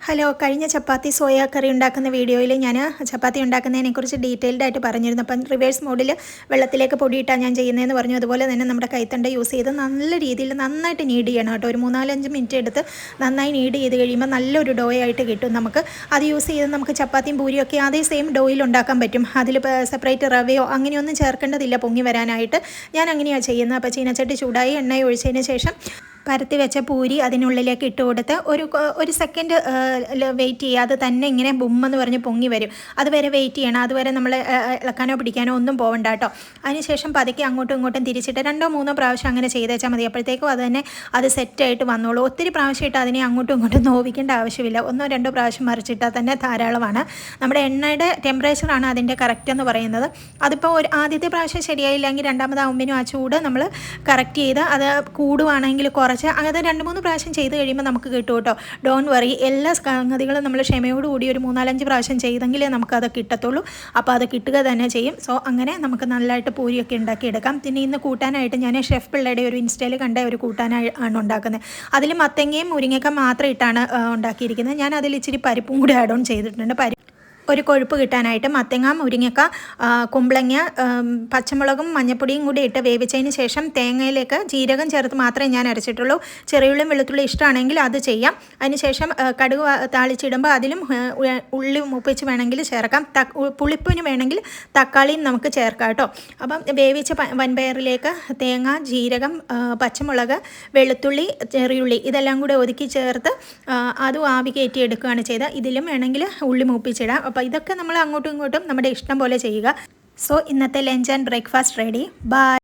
Hello, കഴിഞ്ഞ ചപ്പാത്തി soya കറി ഉണ്ടാക്കുന്ന വീഡിയോയിൽ ഞാൻ ചപ്പാത്തി ഉണ്ടാക്കുന്നതിനെക്കുറിച്ച് ഡീറ്റെയിൽഡ് ആയിട്ട് പറഞ്ഞിരുന്നു. അപ്പം റിവേഴ്സ് മോഡിൽ വെള്ളത്തിലേക്ക് പൊടിയിട്ടാണ് ഞാൻ ചെയ്യുന്നതെന്ന് പറഞ്ഞു. അതുപോലെ തന്നെ നമ്മുടെ കൈത്തണ്ട യൂസ് ചെയ്ത് നല്ല രീതിയിൽ നന്നായിട്ട് നീഡ് ചെയ്യണം കേട്ടോ. ഒരു 3-4 മിനിറ്റ് എടുത്ത് നന്നായി നീഡ് ചെയ്ത് കഴിയുമ്പോൾ നല്ലൊരു ഡോ ആയിട്ട് കിട്ടും നമുക്ക്. അത് യൂസ് ചെയ്ത് നമുക്ക് ചപ്പാത്തിയും പൂരിയൊക്കെ അതേ സെയിം ഡോയിൽ ഉണ്ടാക്കാൻ പറ്റും. അതിൽ സെപ്പറേറ്റ് റവയോ അങ്ങനെയൊന്നും ചേർക്കേണ്ടതില്ല പൊങ്ങി വരാനായിട്ട്. ഞാൻ അങ്ങനെയാണ് ചെയ്യുന്നത്. അപ്പോൾ ചീനച്ചട്ടി ചൂടായി എണ്ണ ഒഴിച്ചതിന് ശേഷം പരത്തി വെച്ച പൂരി അതിനുള്ളിലേക്ക് ഇട്ട് കൊടുത്ത് ഒരു സെക്കൻഡ് വെയിറ്റ് ചെയ്യുക. അത് തന്നെ ഇങ്ങനെ ബുമ്മെന്ന് പറഞ്ഞ് പൊങ്ങി വരും. അതുവരെ വെയിറ്റ് ചെയ്യണം. അതുവരെ നമ്മൾ ഇളക്കാനോ പിടിക്കാനോ ഒന്നും പോകണ്ട കേട്ടോ. അതിനുശേഷം പതുക്കെ അങ്ങോട്ടും ഇങ്ങോട്ടും തിരിച്ചിട്ട് 2-3 പ്രാവശ്യം അങ്ങനെ ചെയ്തേച്ചാൽ മതി. അപ്പോഴത്തേക്കും അത് തന്നെ അത് സെറ്റായിട്ട് വന്നോളൂ. ഒത്തിരി പ്രാവശ്യമായിട്ട് അതിനെ അങ്ങോട്ടും ഇങ്ങോട്ടും നോവിക്കേണ്ട ആവശ്യമില്ല. 1-2 പ്രാവശ്യം മറിച്ചിട്ടാൽ തന്നെ ധാരാളമാണ്. നമ്മുടെ എണ്ണയുടെ ടെമ്പറേച്ചറാണ് അതിൻ്റെ കറക്റ്റ് എന്ന് പറയുന്നത്. അതിപ്പോൾ ആദ്യത്തെ പ്രാവശ്യം ശരിയായില്ലെങ്കിൽ രണ്ടാമതാവുമ്പോഴും ആ ചൂട് നമ്മൾ കറക്റ്റ് ചെയ്ത് അത് കൂടുവാണെങ്കിൽ കുറച്ച് അത് 2-3 പ്രാവശ്യം ചെയ്ത് കഴിയുമ്പോൾ നമുക്ക് കിട്ടും കേട്ടോ. Don't worry. എല്ലാ സംഗതികളും നമ്മൾ ക്ഷമയോടുകൂടി ഒരു 3-4 പ്രാവശ്യം ചെയ്തെങ്കിലേ നമുക്കത് കിട്ടത്തുള്ളൂ. അപ്പോൾ അത് കിട്ടുക തന്നെ ചെയ്യും. സോ അങ്ങനെ നമുക്ക് നല്ലതായിട്ട് പൂരിയൊക്കെ ഉണ്ടാക്കിയെടുക്കാം. പിന്നെ ഇന്ന് കൂട്ടാനായിട്ട് ഞാൻ ഷെഫ് പിള്ളയുടെ ഒരു ഇൻസ്റ്റയിൽ കണ്ട ഒരു കൂട്ടാനാണ് ഉണ്ടാക്കുന്നത്. അതിൽ മത്തങ്ങയും മുരിങ്ങയൊക്കെ മാത്രം ഇട്ടാണ് ഉണ്ടാക്കിയിരിക്കുന്നത്. ഞാൻ അതിൽ ഇച്ചിരി പരിപ്പും കൂടി ആഡ് ഓൺ ചെയ്തിട്ടുണ്ട്. ഒരു കൊഴുപ്പ് കിട്ടാനായിട്ട് മത്തങ്ങ, മുരിങ്ങക്ക, കുമ്പളങ്ങ, പച്ചമുളകും മഞ്ഞപ്പൊടിയും കൂടി ഇട്ട് വേവിച്ചതിന് ശേഷം തേങ്ങയിലേക്ക് ജീരകം ചേർത്ത് മാത്രമേ ഞാൻ അരച്ചിട്ടുള്ളൂ. ചെറിയുള്ളിയും വെളുത്തുള്ളി ഇഷ്ടമാണെങ്കിൽ അത് ചെയ്യാം. അതിനുശേഷം കടുക് താളിച്ചിടുമ്പോൾ അതിലും ഉള്ളി മൂപ്പിച്ച് വേണമെങ്കിൽ ചേർക്കാം. പുളിപ്പിന് വേണമെങ്കിൽ തക്കാളിയും നമുക്ക് ചേർക്കാം കേട്ടോ. അപ്പം വേവിച്ച വൻപയറിലേക്ക് തേങ്ങ, ജീരകം, പച്ചമുളക്, വെളുത്തുള്ളി, ചെറിയുള്ളി ഇതെല്ലാം കൂടെ ഒതുക്കി ചേർത്ത് അതും ആവി കയറ്റി എടുക്കുകയാണ് ചെയ്തത്. ഇതിലും വേണമെങ്കിൽ ഉള്ളി മൂപ്പിച്ചിടാം. അപ്പോൾ ഇതൊക്കെ നമ്മൾ അങ്ങോട്ടും ഇങ്ങോട്ടും നമ്മുടെ ഇഷ്ടം പോലെ ചെയ്യുക. സോ ഇന്നത്തെ lunch and breakfast ready. By.